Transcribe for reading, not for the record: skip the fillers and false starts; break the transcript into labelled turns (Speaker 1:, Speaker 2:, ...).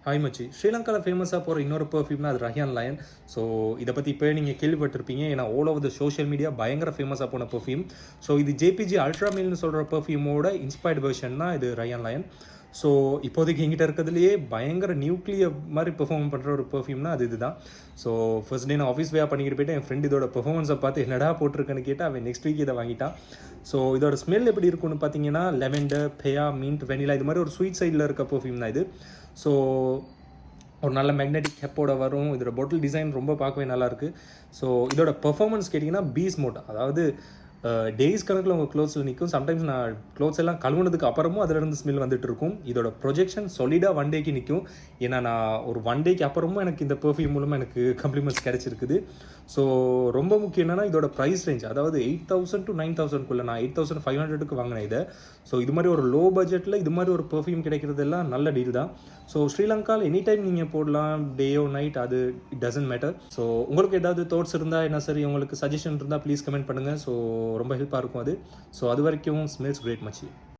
Speaker 1: Hi மச்சி. ஸ்ரீலங்காவில் ஃபேமஸாக போகிற இன்னொரு பெர்ஃப்யூம்னா அது ரஹ்யான் லயன். ஸோ இதை பற்றி இப்போ நீங்கள் கேள்விப்பட்டிருப்பீங்க. ஏன்னா all over the social media பயங்கர ஃபேமஸாக போன பெர்ஃப்யூம். ஸோ இது ஜேபிஜி அல்ட்ரா மில்னு சொல்கிற பெர்ஃப்யூமோட இன்ஸ்பயர்டு வெர்ஷன் தான் இது ரஹ்யான் லயன். ஸோ இப்போதைக்கு எங்கிட்ட இருக்கிறதுலையே பயங்கர நியூக்ளியர் மாதிரி பெர்ஃபார்ம் பண்ணுற ஒரு பெர்ஃப்யூம்னா அது இதுதான். ஸோ ஃபர்ஸ்ட் டே நான் ஆஃபீஸ் வேயாக பண்ணிக்கிட்டு போயிட்டு என் ஃப்ரெண்ட் இதோட பெர்ஃபார்மன்ஸை பார்த்து என்னடா போட்டிருக்கேன்னு கேட்டால் அவன் நெக்ஸ்ட் வீக் இதை வாங்கிட்டான். ஸோ இதோட ஸ்மெல் எப்படி இருக்குன்னு பார்த்தீங்கன்னா லெவெண்டர், பெயா, மின்ட், வெனிலா இது மாதிரி ஒரு ஸ்வீட் சைடில் இருக்க பெர்ஃப்யூம் தான் இது. ஸோ ஒரு நல்ல மேக்னெட்டிக் ஹெப்போட வரும். இதோட பாட்டில் டிசைன் ரொம்ப பார்க்கவே நல்லாயிருக்கு. ஸோ இதோட பெர்ஃபார்மன்ஸ் கேட்டிங்கன்னா பீஸ் மோட், அதாவது டேஸ் கணக்கில் உங்கள் க்ளோத்ஸில் நிற்கும். சம்டைம்ஸ் நான் க்ளோத்ஸ் எல்லாம் கழுவுனதுக்கு அப்புறமும் அதிலிருந்து ஸ்மெல் வந்துட்டு இருக்கும். இதோட ப்ரொஜெக்ஷன் சாலிடாக 1 டேக்கு நிற்கும். ஏன்னா நான் ஒரு 1 டேக்கு அப்புறமும் எனக்கு இந்த பெர்ஃப்யூம் மூலமாக எனக்கு கம்ப்ளிமெண்ட்ஸ் கிடச்சிருக்குது. ஸோ ரொம்ப முக்கியம் என்னென்னா இதோட ப்ரைஸ் ரேஞ்ச், அதாவது 8,000 to 9,000 நான் 8,500க்கு வாங்கினேன் இதை. ஸோ இது மாதிரி ஒரு லோ பட்ஜெட்டில் இது மாதிரி ஒரு பெர்ஃப்யூம் கிடைக்கிறதெல்லாம் நல்ல டீல் தான். ஸோ ஸ்ரீலங்காவில் எனி டைம் நீங்கள் போடலாம், டேயோ நைட், அது இட் டசன்ட் மேட்டர். ஸோ உங்களுக்கு ஏதாவது தாட்ஸ் இருந்தால் என்ன சரி, உங்களுக்கு சஜஷன் இருந்தால் ப்ளீஸ் கமெண்ட் பண்ணுங்கள். ஸோ ரொம்ப ஹெல்ப்பாக இருக்கும் அது. ஸோ அது வரைக்கும் ஸ்மெல்ஸ் கிரேட் மச்சி.